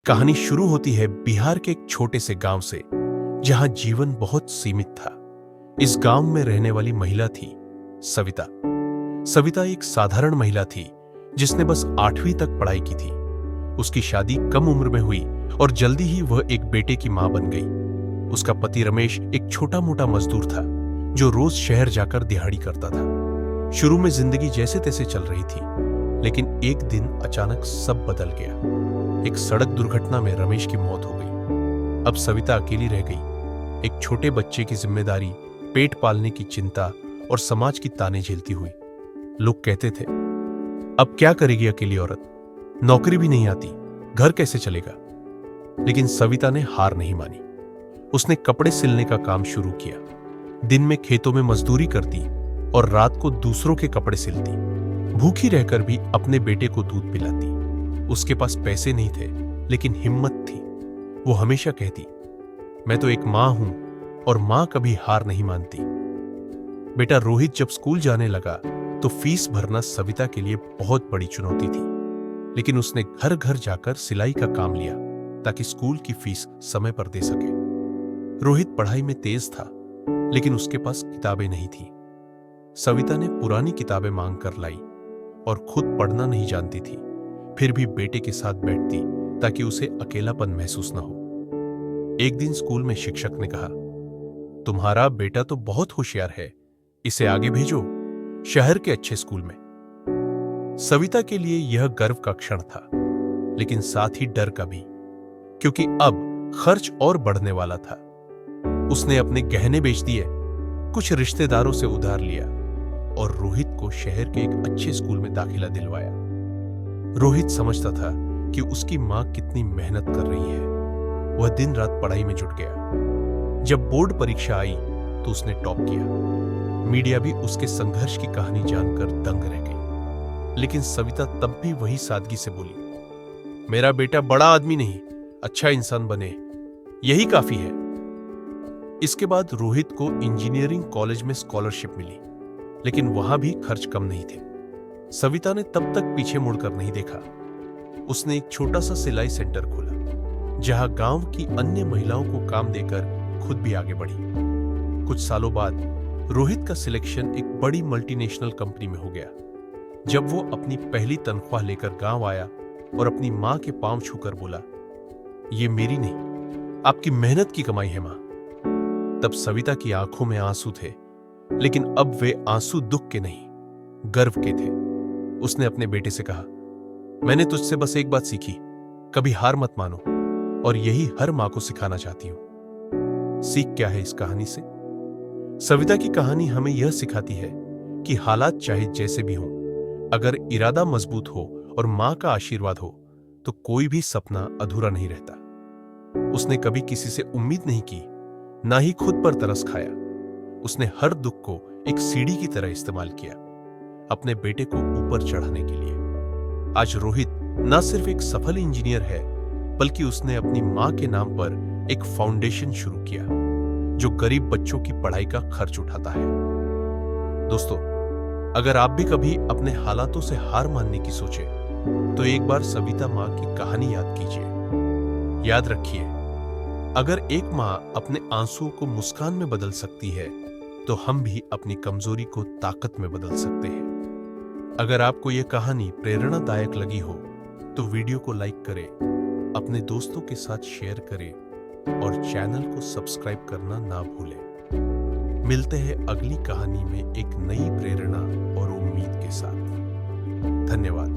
कहानी शुरू होती है बिहार के एक छोटे से गांव से, जहां जीवन बहुत सीमित था। इस गांव में रहने वाली महिला थी सविता। सविता एक साधारण महिला थी जिसने बस 8वीं तक पढ़ाई की थी। उसकी शादी कम उम्र में हुई और जल्दी ही वह एक बेटे की मां बन गई। उसका पति रमेश एक छोटा मोटा मजदूर था जो रोज शहर जाकर दिहाड़ी करता था। शुरू में जिंदगी जैसे तैसे चल रही थी, लेकिन एक दिन अचानक सब बदल गया। एक सड़क दुर्घटना में रमेश की मौत हो गई। अब सविता अकेली रह गई, एक छोटे बच्चे की जिम्मेदारी, पेट पालने की चिंता और समाज की ताने झेलती हुई। लोग कहते थे, अब क्या करेगी अकेली औरत, नौकरी भी नहीं आती, घर कैसे चलेगा। लेकिन सविता ने हार नहीं मानी। उसने कपड़े सिलने का काम शुरू किया। दिन में खेतों में मजदूरी करती और रात को दूसरों के कपड़े सिलती। भूखी रहकर भी अपने बेटे को दूध पिलाती। उसके पास पैसे नहीं थे, लेकिन हिम्मत थी। वो हमेशा कहती, मैं तो एक मां हूं और मां कभी हार नहीं मानती। बेटा रोहित जब स्कूल जाने लगा तो फीस भरना सविता के लिए बहुत बड़ी चुनौती थी, लेकिन उसने घर घर जाकर सिलाई का काम लिया ताकि स्कूल की फीस समय पर दे सके। रोहित पढ़ाई में तेज था, लेकिन उसके पास किताबें नहीं थी। सविता ने पुरानी किताबें मांग कर लाई और खुद पढ़ना नहीं जानती थी, फिर भी बेटे के साथ बैठती ताकि उसे अकेलापन महसूस न हो। एक दिन स्कूल में शिक्षक ने कहा, तुम्हारा बेटा तो बहुत होशियार है, इसे आगे भेजो शहर के अच्छे स्कूल में। सविता के लिए यह गर्व का क्षण था, लेकिन साथ ही डर का भी, क्योंकि अब खर्च और बढ़ने वाला था। उसने अपने गहने बेच दिए, कुछ रिश्तेदारों से उधार लिया और रोहित को शहर के एक अच्छे स्कूल में दाखिला दिलवाया। रोहित समझता था कि उसकी मां कितनी मेहनत कर रही है। वह दिन रात पढ़ाई में जुट गया। जब बोर्ड परीक्षा आई तो उसने टॉप किया। मीडिया भी उसके संघर्ष की कहानी जानकर दंग रह गई। लेकिन सविता तब भी वही सादगी से बोली, मेरा बेटा बड़ा आदमी नहीं, अच्छा इंसान बने, यही काफी है। इसके बाद रोहित को इंजीनियरिंग कॉलेज में स्कॉलरशिप मिली, लेकिन वहां भी खर्च कम नहीं थे। सविता ने तब तक पीछे मुड़कर नहीं देखा। उसने एक छोटा सा सिलाई सेंटर खोला, जहां गांव की अन्य महिलाओं को काम देकर खुद भी आगे बढ़ी। कुछ सालों बाद रोहित का सिलेक्शन एक बड़ी मल्टीनेशनल कंपनी में हो गया। जब वो अपनी पहली तनख्वाह लेकर गांव आया और अपनी मां के पांव छूकर बोला, ये मेरी नहीं, आपकी मेहनत की कमाई है मां। तब सविता की आंखों में आंसू थे, लेकिन अब वे आंसू दुख के नहीं, गर्व के थे। उसने अपने बेटे से कहा, मैंने तुझसे बस एक बात सीखी, कभी हार मत मानो, और यही हर मां को सिखाना चाहती हूं। सीख क्या है इस कहानी से? सविता की कहानी हमें यह सिखाती है कि हालात चाहे जैसे भी हों, अगर इरादा मजबूत हो और मां का आशीर्वाद हो तो कोई भी सपना अधूरा नहीं रहता। उसने कभी किसी से उम्मीद नहीं की, ना ही खुद पर तरस खाया। उसने हर दुख को एक सीढ़ी की तरह इस्तेमाल किया, अपने बेटे को ऊपर चढ़ाने के लिए। आज रोहित न सिर्फ एक सफल इंजीनियर है, बल्कि उसने अपनी मां के नाम पर एक फाउंडेशन शुरू किया जो गरीब बच्चों की पढ़ाई का खर्च उठाता है। दोस्तों, अगर आप भी कभी अपने हालातों से हार मानने की सोचे तो एक बार सविता मां की कहानी याद कीजिए। याद रखिए, अगर एक मां अपने आंसुओं को मुस्कान में बदल सकती है तो हम भी अपनी कमजोरी को ताकत में बदल सकते हैं। अगर आपको यह कहानी प्रेरणादायक लगी हो तो वीडियो को लाइक करें, अपने दोस्तों के साथ शेयर करें और चैनल को सब्सक्राइब करना ना भूलें। मिलते हैं अगली कहानी में एक नई प्रेरणा और उम्मीद के साथ। धन्यवाद।